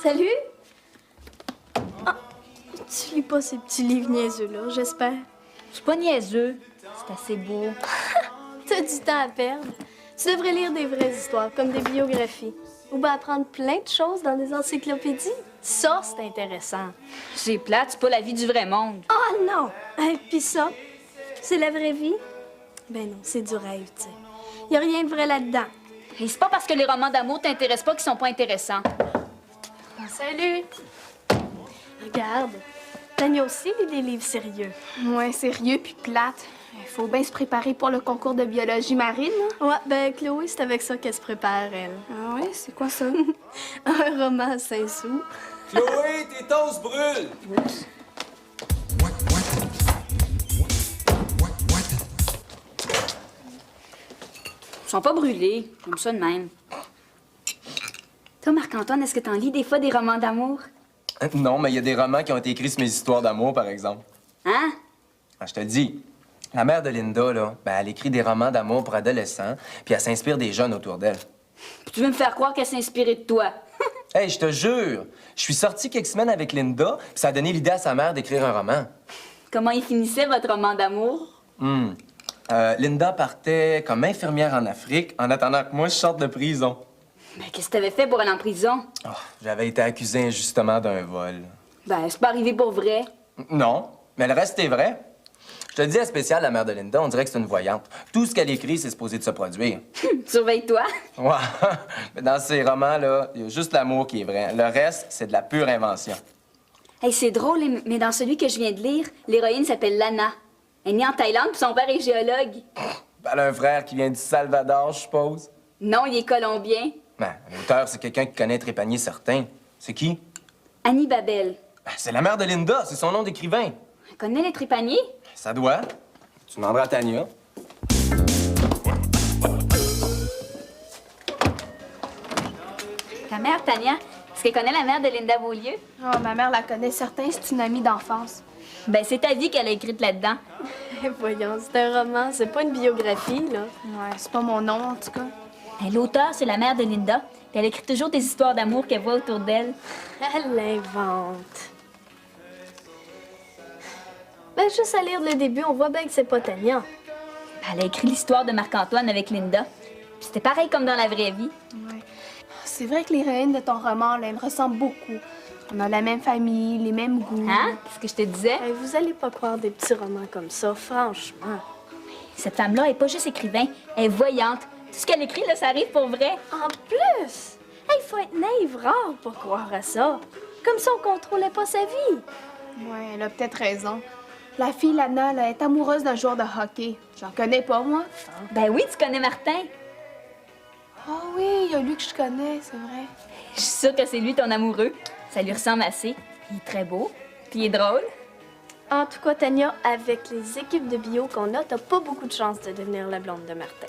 Salut! Ah, tu lis pas ces petits livres niaiseux-là, j'espère. C'est pas niaiseux. C'est assez beau. T'as du temps à perdre. Tu devrais lire des vraies histoires, comme des biographies. Ou bien apprendre plein de choses dans des encyclopédies. Ça, c'est intéressant. C'est plate, c'est pas la vie du vrai monde. Oh non! Et puis ça, c'est la vraie vie? Ben non, c'est du rêve, tu sais. Y a rien de vrai là-dedans. Et c'est pas parce que les romans d'amour t'intéressent pas qu'ils sont pas intéressants. Salut! Regarde, Tania aussi lit des livres sérieux. Ouais, sérieux puis plate. Il faut bien se préparer pour le concours de biologie marine. Là. Ouais, ben Chloé, c'est avec ça qu'elle se prépare, elle. Ah ouais, c'est quoi ça? Un roman à 5 sous. Chloé, tes toasts brûlent! Ils sont pas brûlés. J'aime ça de même. Toi, Marc-Antoine, est-ce que t'en lis des fois des romans d'amour? Non, mais il y a des romans qui ont été écrits sur mes histoires d'amour, par exemple. Hein? Ah, je te le dis. La mère de Linda, là, ben, elle écrit des romans d'amour pour adolescents, puis elle s'inspire des jeunes autour d'elle. Puis tu veux me faire croire qu'elle s'est inspirée de toi? Hey, je te jure, je suis sorti quelques semaines avec Linda, puis ça a donné l'idée à sa mère d'écrire un roman. Comment il finissait, votre roman d'amour? Linda partait comme infirmière en Afrique en attendant que moi je sorte de prison. Ben, qu'est-ce que t'avais fait pour aller en prison? Oh, j'avais été accusé injustement d'un vol. Ben, c'est pas arrivé pour vrai. Non, mais le reste est vrai. Je te le dis à spécial, la mère de Linda, on dirait que c'est une voyante. Tout ce qu'elle écrit, c'est supposé de se produire. Surveille-toi. Ouais, mais dans ces romans-là, il y a juste l'amour qui est vrai. Le reste, c'est de la pure invention. Hey, c'est drôle, mais dans celui que je viens de lire, l'héroïne s'appelle Lana. Elle est née en Thaïlande, puis son père est géologue. Elle a un frère qui vient du Salvador, je suppose. Non, il est colombien. Ben, l'auteur, c'est quelqu'un qui connaît Trépanier certain. C'est qui? Annie Babel. Ben, c'est la mère de Linda, c'est son nom d'écrivain. Elle connaît les trépaniers? Ça doit. Tu demanderas à Tania. Ta mère, Tania, est-ce qu'elle connaît la mère de Linda Beaulieu? Oh, ma mère la connaît certain, c'est une amie d'enfance. Ben, c'est ta vie qu'elle a écrite là-dedans. Voyons, c'est un roman, c'est pas une biographie, là. Ouais, c'est pas mon nom en tout cas. Ben, l'auteur, c'est la mère de Linda, puis elle écrit toujours des histoires d'amour qu'elle voit autour d'elle. Elle l'invente. Ben, juste à lire le début, on voit bien que c'est pas Tania. Ben, elle a écrit l'histoire de Marc-Antoine avec Linda. Puis c'était pareil comme dans la vraie vie. Ouais. C'est vrai que l'héroïne de ton roman, là, elle me ressemble beaucoup. On a la même famille, les mêmes goûts. Hein? C'est ce que je te disais. Hey, vous allez pas croire des petits romans comme ça, franchement. Cette femme-là, elle est pas juste écrivain, elle est voyante. Tout ce qu'elle écrit, là, ça arrive pour vrai. En plus, il faut être naïf rare pour croire à ça. Comme ça, on contrôlait pas sa vie. Ouais, elle a peut-être raison. La fille, Lana, là, est amoureuse d'un joueur de hockey. J'en connais pas, moi. Ben oui, tu connais Martin. Ah oui, il y a lui que je connais, c'est vrai. Je suis sûre que c'est lui ton amoureux. Ça lui ressemble assez. Il est très beau, puis il est drôle. En tout cas, Tania, avec les équipes de bio qu'on a, t'as pas beaucoup de chance de devenir la blonde de Martin.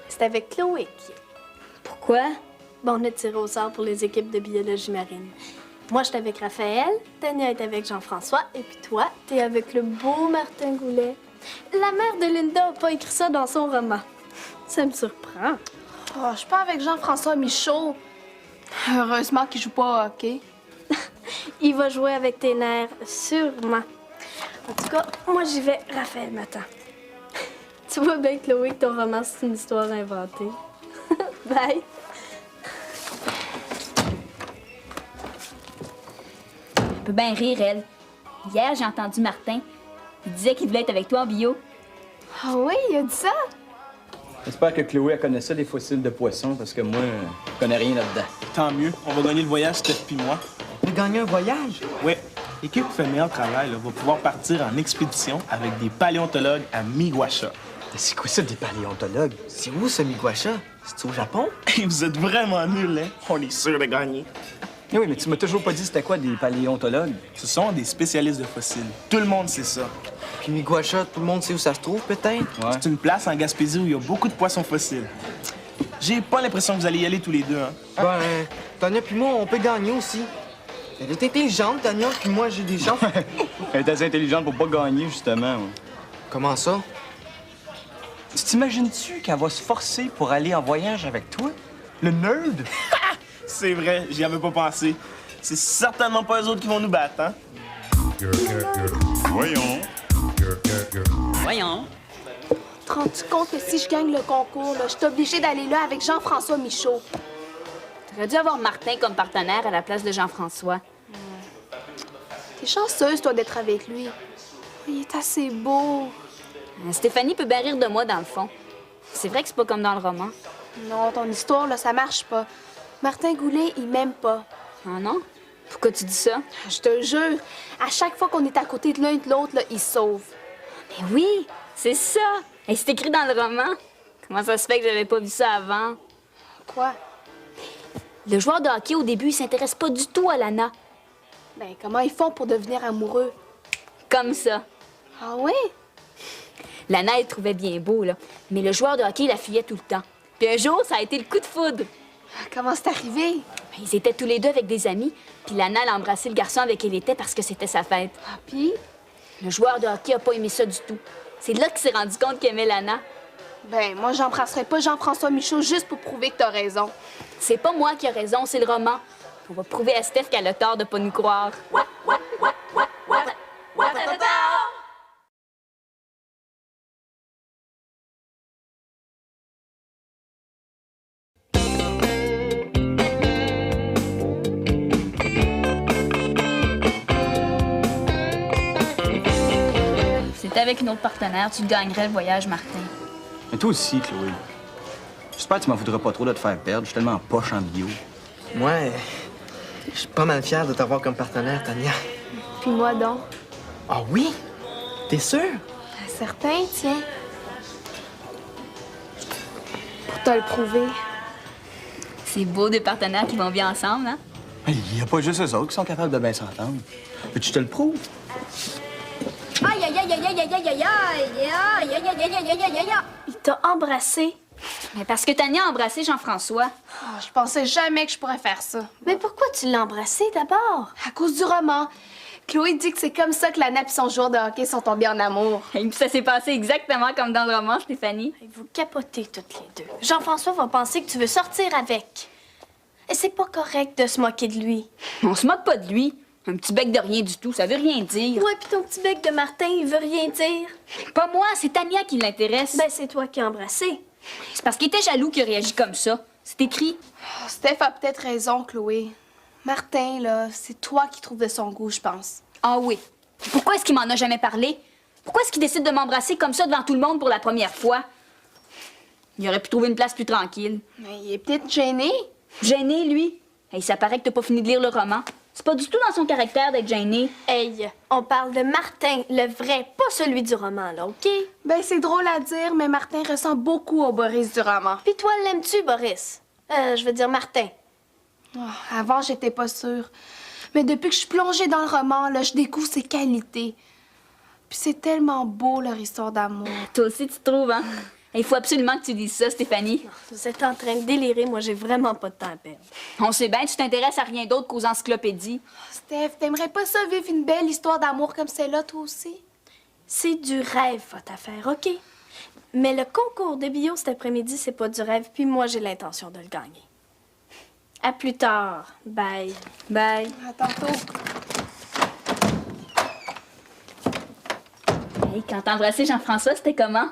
C'est avec Chloé qui... Pourquoi? Bon, on a tiré au sort pour les équipes de biologie marine. Moi, j'étais avec Raphaël, Tania est avec Jean-François, et puis toi, t'es avec le beau Martin Goulet. La mère de Linda a pas écrit ça dans son roman. Ça me surprend. Oh, je suis pas avec Jean-François Michaud. Heureusement qu'il joue pas au hockey. Il va jouer avec tes nerfs, sûrement. En tout cas, moi, j'y vais. Raphaël m'attend. Tu vois bien, Chloé, que ton roman, c'est une histoire inventée. Bye. Elle peut bien rire, elle. Hier, j'ai entendu Martin. Il disait qu'il voulait être avec toi en bio. Ah oui, il a dit ça? J'espère que Chloé elle connaît ça, les fossiles de poissons, parce que moi, je connais rien là-dedans. Tant mieux. On va gagner le voyage, Steph puis moi. On a gagné un voyage? Ouais. L'équipe qui fait le meilleur travail là, va pouvoir partir en expédition avec des paléontologues à Miguacha. C'est quoi ça, des paléontologues? C'est où, ce Miguacha? C'est au Japon? Et vous êtes vraiment nuls, hein? On est sûr de gagner. Eh oui, mais tu m'as toujours pas dit c'était quoi des paléontologues. Ce sont des spécialistes de fossiles. Tout le monde sait ça. Puis Miguacha, tout le monde sait où ça se trouve, peut-être? Ouais. C'est une place en Gaspésie où il y a beaucoup de poissons fossiles. J'ai pas l'impression que vous allez y aller tous les deux, hein? Ben, Tania puis moi, on peut gagner aussi. Elle est intelligente, Tania, puis moi, j'ai des chances. Elle est assez intelligente pour pas gagner, justement. Ouais. Comment ça? Tu t'imagines-tu qu'elle va se forcer pour aller en voyage avec toi? Le nerd? C'est vrai, j'y avais pas pensé. C'est certainement pas eux autres qui vont nous battre, hein? Voyons. Voyons. Te rends-tu compte que si je gagne le concours, là, je suis obligée d'aller là avec Jean-François Michaud? T'aurais dû avoir Martin comme partenaire à la place de Jean-François. T'es chanceuse, toi, d'être avec lui. Il est assez beau. Stéphanie peut bien rire de moi, dans le fond. C'est vrai que c'est pas comme dans le roman. Non, ton histoire, là, ça marche pas. Martin Goulet, il m'aime pas. Ah non? Pourquoi tu dis ça? Je te jure, à chaque fois qu'on est à côté de l'un et de l'autre, là, il se sauve. Mais oui, c'est ça! Et c'est écrit dans le roman. Comment ça se fait que j'avais pas vu ça avant? Quoi? Le joueur de hockey, au début, il s'intéresse pas du tout à Lana. Ben, comment ils font pour devenir amoureux? Comme ça. Ah oui? Lana, elle le trouvait bien beau, là. Mais le joueur de hockey la fuyait tout le temps. Puis un jour, ça a été le coup de foudre. Comment c'est arrivé? Ils étaient tous les deux avec des amis, puis Lana a embrassé le garçon avec qui elle était parce que c'était sa fête. Ah, puis? Le joueur de hockey a pas aimé ça du tout. C'est là qu'il s'est rendu compte qu'il aimait Lana. Ben, moi, j'embrasserais pas Jean-François Michaud juste pour prouver que t'as raison. C'est pas moi qui ai raison, c'est le roman. On va prouver à Steph qu'elle a tort de pas nous croire. C'était avec une autre partenaire, tu gagnerais le voyage, Martin. Mais toi aussi, Chloé. J'espère que tu m'en voudras pas trop de te faire perdre. Je suis tellement poche en bio. Moi, je suis pas mal fier de t'avoir comme partenaire, Tania. Puis moi donc. Ah oui? T'es sûr? Certain, tiens. Pour te le prouver. C'est beau des partenaires qui vont bien ensemble, hein? Il y a pas juste eux autres qui sont capables de bien s'entendre. Veux-tu que je te le prouve? Aïe, aïe, aïe, aïe, aïe, aïe, aïe, aïe, aïe, aïe, aïe, aïe, aïe, aïe, aïe, aïe. Il t'a embrassé. Mais parce que Tania a embrassé Jean-François. Ah, je pensais jamais que je pourrais faire ça. Mais pourquoi tu l'as embrassé d'abord? À cause du roman. Chloé dit que c'est comme ça que Lana et son joueur de hockey sont tombés en amour. Et puis ça s'est passé exactement comme dans le roman, Stéphanie. Vous capotez toutes les deux. Jean-François va penser que tu veux sortir avec. Et c'est pas correct de se moquer de lui. On se moque pas de lui. Un petit bec de rien du tout, ça veut rien dire. Ouais, puis ton petit bec de Martin, il veut rien dire. Pas moi, c'est Tania qui l'intéresse. Ben, c'est toi qui as embrassé. C'est parce qu'il était jaloux qu'il a réagi comme ça. C'est écrit. Oh, Steph a peut-être raison, Chloé. Martin, là, c'est toi qui trouves de son goût, je pense. Ah oui. Pourquoi est-ce qu'il m'en a jamais parlé? Pourquoi est-ce qu'il décide de m'embrasser comme ça devant tout le monde pour la première fois? Il aurait pu trouver une place plus tranquille. Mais il est peut-être gêné. Gêné, lui? Hey, ça paraît que t'as pas fini de lire le roman. C'est pas du tout dans son caractère d'être gêné. Hey, on parle de Martin, le vrai, pas celui du roman, là, OK? Ben, c'est drôle à dire, mais Martin ressemble beaucoup au Boris du roman. Puis toi, l'aimes-tu, Boris? Je veux dire Martin. Oh, avant, j'étais pas sûre. Mais depuis que je suis plongée dans le roman, là, je découvre ses qualités. Puis c'est tellement beau, leur histoire d'amour. Toi aussi, tu trouves, hein? Il faut absolument que tu dises ça, Stéphanie. Vous êtes en train de délirer, moi, j'ai vraiment pas de temps à perdre. On sait bien, tu t'intéresses à rien d'autre qu'aux encyclopédies. Steph, t'aimerais pas ça vivre une belle histoire d'amour comme celle-là, toi aussi? C'est du rêve, votre affaire, OK? Mais le concours de bio cet après-midi, c'est pas du rêve, puis moi, j'ai l'intention de le gagner. À plus tard. Bye. Bye. À tantôt. Hey, quand t'as embrassé Jean-François, c'était comment?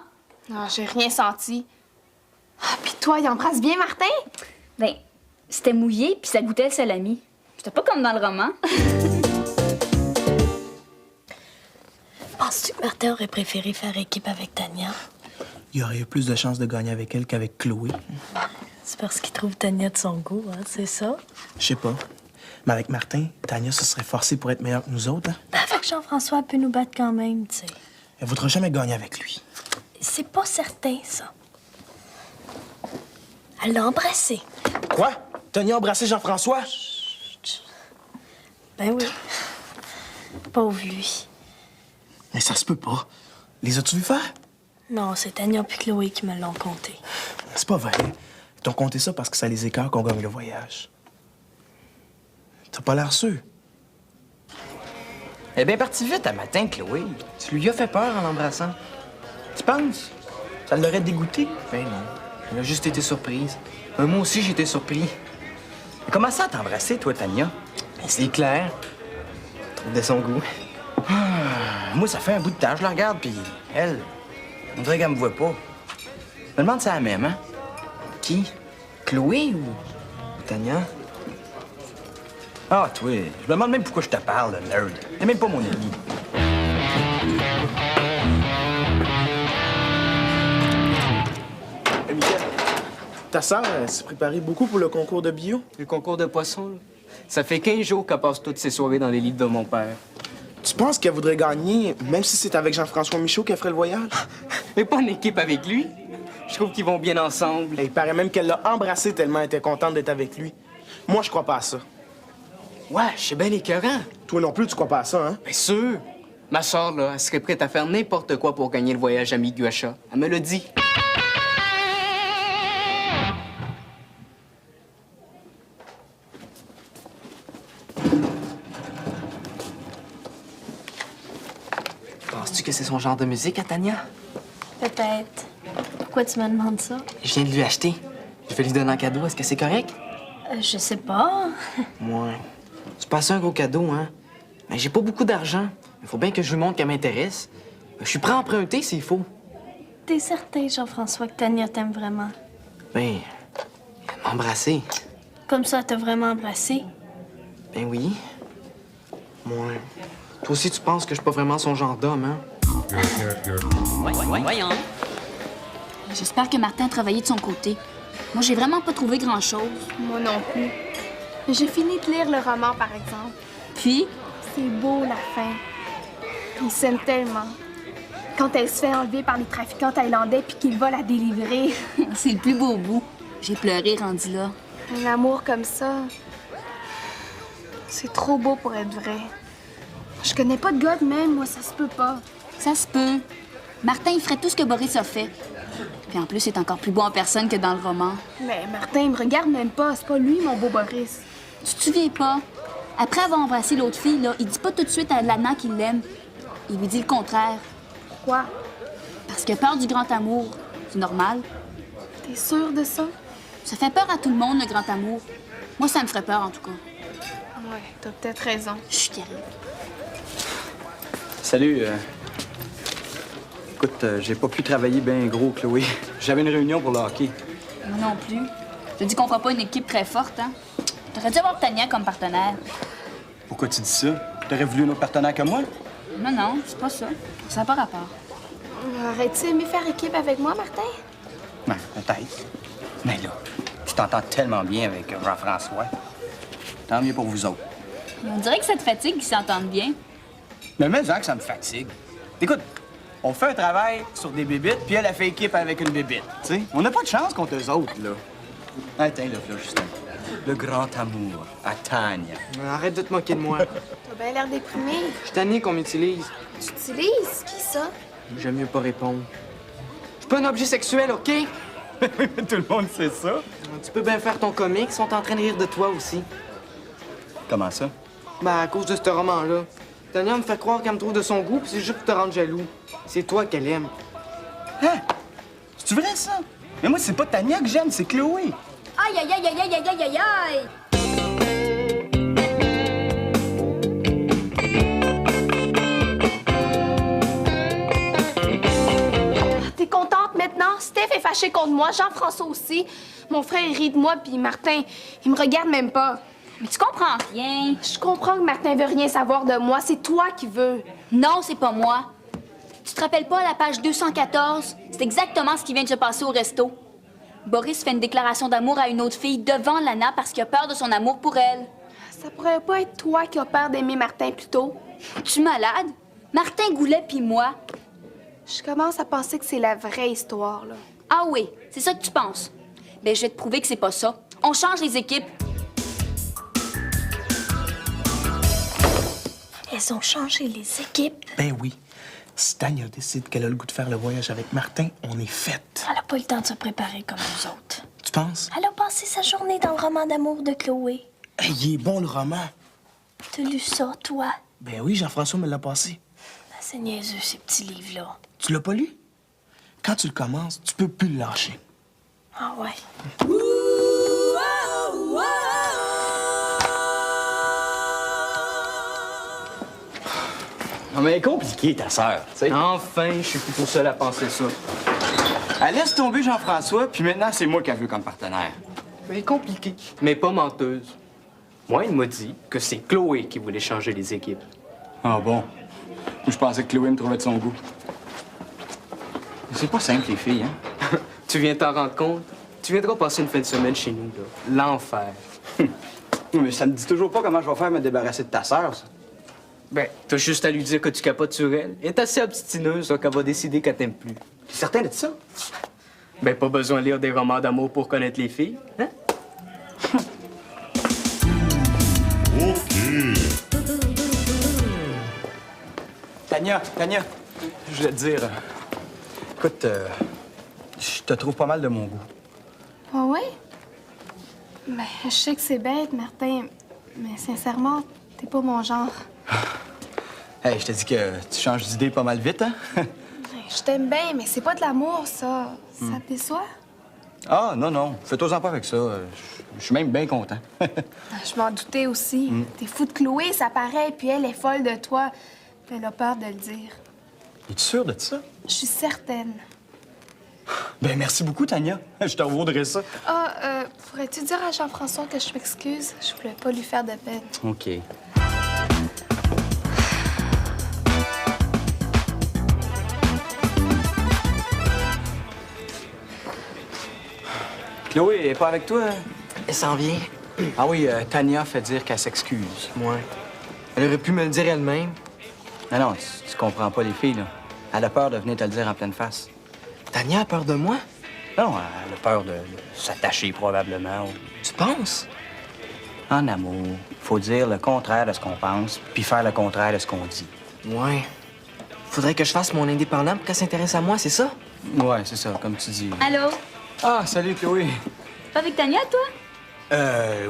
Non, j'ai rien senti. Ah, puis toi, il embrasse bien Martin? Ben, c'était mouillé, puis ça goûtait le salami. C'était pas comme dans le roman. Penses-tu que Martin aurait préféré faire équipe avec Tania? Il y aurait eu plus de chances de gagner avec elle qu'avec Chloé. C'est parce qu'il trouve Tania de son goût, hein, c'est ça? Je sais pas. Mais avec Martin, Tania se serait forcée pour être meilleure que nous autres, hein? Ben, avec Jean-François, elle peut nous battre quand même, tu sais. Elle voudra jamais gagner avec lui. C'est pas certain, ça. Elle l'a embrassé. Quoi? Tania a embrassé Jean-François? Ben oui. Pauvre lui. Mais ça se peut pas. Les as-tu vu faire? Non, c'est Tania puis Chloé qui me l'ont conté. C'est pas vrai. Ils t'ont compté ça parce que ça les écœure qu'on gagne le voyage. T'as pas l'air sûr. Elle est bien partie vite à matin, Chloé. Tu lui as fait peur en l'embrassant. Tu penses? Ça l'aurait dégoûté? Ben non. Elle a juste été surprise. Moi aussi, j'étais surpris. Mais comment ça t'embrasser, toi, Tania? Mais c'est clair. Trouve de son goût. Moi, ça fait un bout de temps, je la regarde, puis elle, on dirait qu'elle me voit pas. Je me demande si c'est la même, hein? Qui? Chloé ou Tania? Ah, toi, je me demande même pourquoi je te parle, le nerd. T'es même pas mon ami. Michael, ta sœur, elle s'est préparée beaucoup pour le concours de bio. Le concours de poisson, là. Ça fait 15 jours qu'elle passe toutes ses soirées dans les livres de mon père. Tu penses qu'elle voudrait gagner, même si c'est avec Jean-François Michaud qu'elle ferait le voyage? Mais pas en équipe avec lui. Je trouve qu'ils vont bien ensemble. Il paraît même qu'elle l'a embrassé tellement elle était contente d'être avec lui. Moi, je crois pas à ça. Ouais, c'est bien écœurant. Toi non plus, tu crois pas à ça, hein? Bien sûr. Ma soeur, là, elle serait prête à faire n'importe quoi pour gagner le voyage à Miguacha. Elle me l'a dit. Penses-tu que c'est son genre de musique à Tania? Peut-être. Pourquoi tu me demandes ça? Je viens de lui acheter. Je vais lui donner un cadeau. Est-ce que c'est correct? Je sais pas. Ouais. C'est pas ça un gros cadeau, hein? Mais j'ai pas beaucoup d'argent. Il faut bien que je lui montre qu'elle m'intéresse. Je suis prêt à emprunter s'il faut. T'es certain, Jean-François, que Tania t'aime vraiment? Ben, m'embrasser. Comme ça, elle t'a vraiment embrassé? Ben oui. Ouais. Toi aussi, tu penses que je suis pas vraiment son genre d'homme, hein? Voyons. J'espère que Martin a travaillé de son côté. Moi, j'ai vraiment pas trouvé grand-chose. Moi non plus. Mais j'ai fini de lire le roman, par exemple. Puis, C'est beau, la fin. Il s'aime tellement. Quand elle se fait enlever par les trafiquants thaïlandais puis qu'il va la délivrer. c'est le plus beau bout. J'ai pleuré rendu là. Un amour comme ça, c'est trop beau pour être vrai. Je connais pas de gars de même, moi, ça se peut pas. Ça se peut. Martin, il ferait tout ce que Boris a fait. Puis en plus, c'est encore plus beau en personne que dans le roman. Mais Martin, il me regarde même pas. C'est pas lui, mon beau Boris. Tu te souviens pas? Après avoir embrassé l'autre fille, là, il dit pas tout de suite à Lana qu'il l'aime. Il lui dit le contraire. Quoi? Parce qu'il a peur du grand amour. C'est normal. T'es sûr de ça? Ça fait peur à tout le monde, le grand amour. Moi, ça me ferait peur, en tout cas. Ouais, t'as peut-être raison. Chut, qui arrive. Salut. Écoute, j'ai pas pu travailler bien gros, Chloé. J'avais une réunion pour le hockey. Moi non plus. Je te dis qu'on fera pas une équipe très forte, hein? T'aurais dû avoir Tania comme partenaire. Pourquoi tu dis ça? T'aurais voulu un autre partenaire que moi? Non, non, c'est pas ça. Ça n'a pas rapport. Aurais-tu aimé faire équipe avec moi, Martin? Ben, peut-être. Mais là, tu t'entends tellement bien avec Jean-François. Tant mieux pour vous autres. On dirait que ça te fatigue qu'ils s'entendent bien. Mais même que ça me fatigue. Écoute, on fait un travail sur des bébites, puis elle a fait équipe avec une bébite. Tu sais, on n'a pas de chance contre eux autres, là. Attends, là, Justin. Le grand amour à Tania. Arrête de te moquer de moi. T'as bien l'air déprimé. Je suis tanné qu'on m'utilise. Tu utilises? Qui ça? J'aime mieux pas répondre. Je suis pas un objet sexuel, OK? Tout le monde sait ça. Tu peux bien faire ton comique, ils sont en train de rire de toi aussi. Comment ça? Ben, à cause de ce roman-là. Tania me fait croire qu'elle me trouve de son goût, puis c'est juste pour te rendre jaloux. C'est toi qu'elle aime. Hein? C'est vrai, ça? Mais moi, c'est pas Tania que j'aime, c'est Chloé. Aïe, aïe, aïe, aïe, aïe, aïe, aïe, aïe! T'es contente maintenant? Steph est fâché contre moi, Jean-François aussi. Mon frère, il rit de moi, puis Martin, il me regarde même pas. Mais tu comprends rien. Je comprends que Martin veut rien savoir de moi. C'est toi qui veux. Non, c'est pas moi. Tu te rappelles pas à la page 214? C'est exactement ce qui vient de se passer au resto. Boris fait une déclaration d'amour à une autre fille devant Lana parce qu'il a peur de son amour pour elle. Ça pourrait pas être toi qui as peur d'aimer Martin plus tôt. Es-tu malade? Martin Goulet puis moi. Je commence à penser que c'est la vraie histoire, là. Ah oui, c'est ça que tu penses. Ben, je vais te prouver que c'est pas ça. On change les équipes. Elles ont changé les équipes. Ben oui. Si Tania décide qu'elle a le goût de faire le voyage avec Martin, on est faite. Elle a pas eu le temps de se préparer comme nous autres. Tu penses? Elle a passé sa journée dans le roman d'amour de Chloé. Hey, il est bon, le roman. T'as lu ça, toi? Ben oui, Jean-François me l'a passé. Ah, c'est niaiseux, ces petits livres-là. Tu l'as pas lu? Quand tu le commences, tu peux plus le lâcher. Ah ouais. Ah, mais elle est compliquée, ta sœur, tu sais. Enfin, je suis plus tout seul à penser ça. Elle laisse tomber Jean-François, puis maintenant, c'est moi qu'elle veut comme partenaire. Elle est compliquée, mais pas menteuse. Moi, il m'a dit que c'est Chloé qui voulait changer les équipes. Ah bon? Je pensais que Chloé me trouvait de son goût. C'est pas simple, les filles, hein? Tu viens t'en rendre compte? Tu viendras passer une fin de semaine chez nous, là. L'enfer. Mais ça me dit toujours pas comment je vais faire me débarrasser de ta sœur, ça. Ben, t'as juste à lui dire que tu capotes sur elle. Elle est assez obstineuse, là, qu'elle va décider qu'elle t'aime plus. T'es certain de ça? Ben, pas besoin de lire des romans d'amour pour connaître les filles, hein? Tania, je voulais te dire... écoute, je te trouve pas mal de mon goût. Ah oui? Ben, je sais que c'est bête, Martin, mais sincèrement, t'es pas mon genre. Hey, je te dis que tu changes d'idée pas mal vite, hein? Je t'aime bien, mais c'est pas de l'amour, ça. Ça te déçoit? Ah, non. Fais-toi-en pas avec ça. Je suis même bien content. Je m'en doutais aussi. T'es fou de Chloé, ça paraît, puis elle est folle de toi. Puis elle a peur de le dire. Es-tu sûre de ça? Je suis certaine. Ben, merci beaucoup, Tania. Je te revaudrais ça. Ah, pourrais-tu dire à Jean-François que je m'excuse? Je voulais pas lui faire de peine. OK. Chloé est pas avec toi? Hein? Elle s'en vient. Ah oui, Tania fait dire qu'elle s'excuse. Ouais. Elle aurait pu me le dire elle-même. Non, tu comprends pas les filles, là. Elle a peur de venir te le dire en pleine face. Tania a peur de moi? Non, elle a peur de s'attacher, probablement. Tu penses? En amour, faut dire le contraire de ce qu'on pense, puis faire le contraire de ce qu'on dit. Ouais. Faudrait que je fasse mon indépendant pour qu'elle s'intéresse à moi, c'est ça? Ouais, c'est ça, comme tu dis. Allô? Ah, salut, Chloé. Pas avec Tania, toi?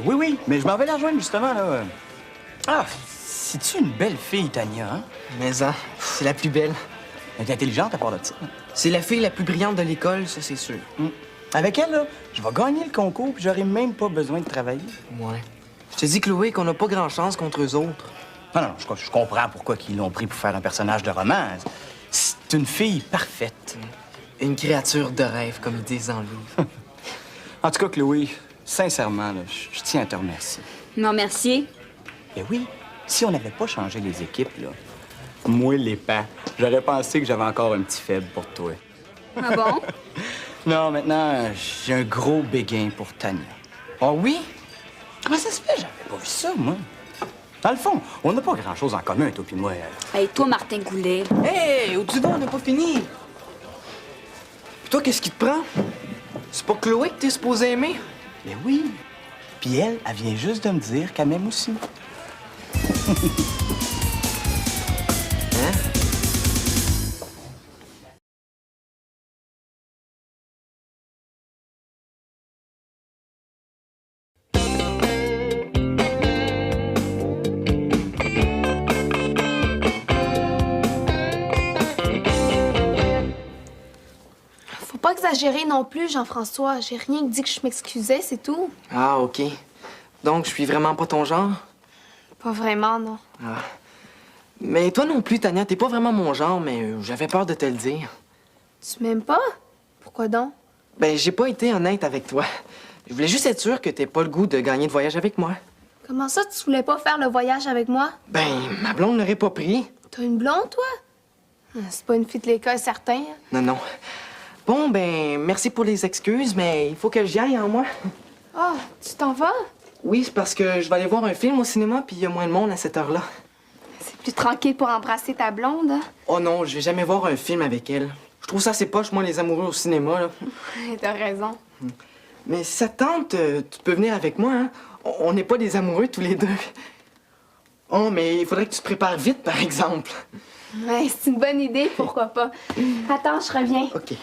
Oui, mais je m'en vais la rejoindre, justement, là. Ah, c'est-tu une belle fille, Tania, hein? Mais c'est la plus belle. Elle est intelligente à part de ça. C'est la fille la plus brillante de l'école, ça, c'est sûr. Avec elle, là, je vais gagner le concours, puis j'aurai même pas besoin de travailler. Ouais. Je te dis, Chloé, qu'on n'a pas grand-chance contre eux autres. Non, je comprends pourquoi ils l'ont pris pour faire un personnage de roman. C'est une fille parfaite. Une créature de rêve, comme ils disent dans le livre. En tout cas, Chloé, sincèrement, là, je tiens à te remercier. Non, merci. Eh oui, si on n'avait pas changé les équipes, là, moi, les pans, j'aurais pensé que j'avais encore un petit faible pour toi. Ah bon? Non, maintenant, j'ai un gros béguin pour Tania. Oh oui? Comment ça se fait? J'avais pas vu ça, moi. Dans le fond, on n'a pas grand-chose en commun, toi puis moi. Hey, toi, Martin Goulet. Hey, au-dessus on n'a pas fini. Puis toi, qu'est-ce qui te prend? C'est pas Chloé que t'es supposé aimer? Mais oui. Puis elle vient juste de me dire qu'elle m'aime aussi. Hein? Faut pas exagérer non plus, Jean-François. J'ai rien dit que je m'excusais, c'est tout. Ah, OK. Donc, je suis vraiment pas ton genre? Pas vraiment, non. Ah. Mais toi non plus, Tania, t'es pas vraiment mon genre, mais j'avais peur de te le dire. Tu m'aimes pas? Pourquoi donc? Ben, j'ai pas été honnête avec toi. Je voulais juste être sûre que t'aies pas le goût de gagner de voyage avec moi. Comment ça, tu voulais pas faire le voyage avec moi? Ben, ma blonde l'aurait pas pris. T'as une blonde, toi? C'est pas une fille de l'école, certain. Non. Bon, ben, merci pour les excuses, mais il faut que j'y aille en moi. Ah, tu t'en vas? Oui, c'est parce que je vais aller voir un film au cinéma, puis il y a moins de monde à cette heure-là. C'est plus tranquille pour embrasser ta blonde, hein? Oh non, je vais jamais voir un film avec elle. Je trouve ça assez poche, moi, les amoureux au cinéma, là. T'as raison. Mais si ça te tente, tu peux venir avec moi, hein? On n'est pas des amoureux tous les deux. Oh, mais il faudrait que tu te prépares vite, par exemple. Ouais, c'est une bonne idée, pourquoi pas. Attends, je reviens. OK.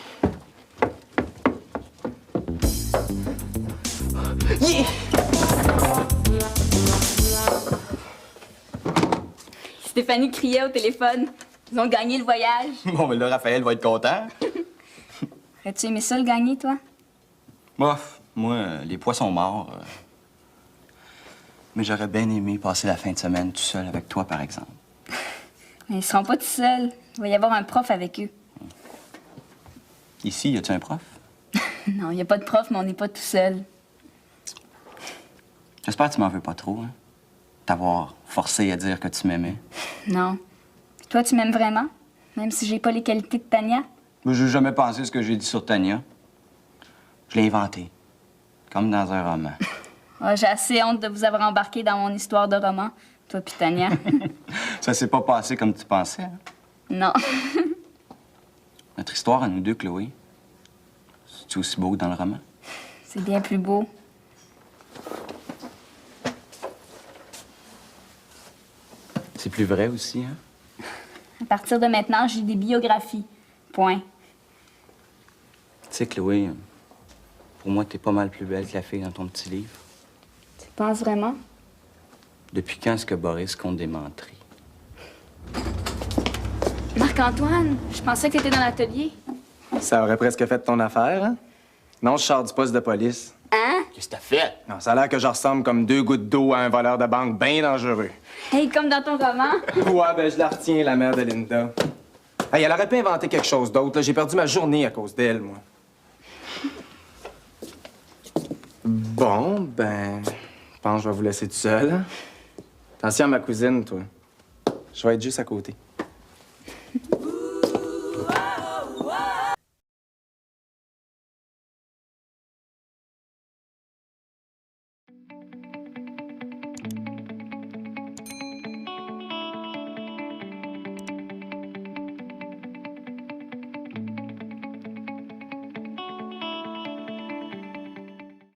Yeah! Stéphanie criait au téléphone. Ils ont gagné le voyage. Bon, ben là, Raphaël va être content. Aurais-tu aimé ça, le gagner, toi? Bof, moi, les poissons morts. Mais j'aurais bien aimé passer la fin de semaine tout seul avec toi, par exemple. Mais ils seront pas tout seuls. Il va y avoir un prof avec eux. Ici, y a-tu un prof? Non, il n'y a pas de prof, mais on n'est pas tout seul. J'espère que tu m'en veux pas trop, hein? T'avoir forcé à dire que tu m'aimais. Non. Puis toi, tu m'aimes vraiment? Même si j'ai pas les qualités de Tania? Mais j'ai jamais pensé ce que j'ai dit sur Tania. Je l'ai inventé. Comme dans un roman. Ah, j'ai assez honte de vous avoir embarqué dans mon histoire de roman, toi puis Tania. Ça s'est pas passé comme tu pensais, hein? Non. Notre histoire à nous deux, Chloé, c'est aussi beau que dans le roman? C'est bien plus beau. C'est plus vrai aussi, hein? À partir de maintenant, j'ai des biographies. Point. Tu sais, Chloé, pour moi, t'es pas mal plus belle que la fille dans ton petit livre. Tu penses vraiment? Depuis quand est-ce que Boris compte des menteries? Marc-Antoine, je pensais que t'étais dans l'atelier. Ça aurait presque fait ton affaire, hein? Non, je sors du poste de police. Hein? Qu'est-ce que t'as fait? Non, ça a l'air que je ressemble comme 2 gouttes d'eau à un voleur de banque bien dangereux. Hey, comme dans ton roman. Ouais, ben je la retiens, la mère de Linda. Hey, elle aurait pu inventer quelque chose d'autre. Là. J'ai perdu ma journée à cause d'elle, moi. Bon, ben... Je pense que je vais vous laisser tout seul. Hein? Attention à ma cousine, toi. Je vais être juste à côté.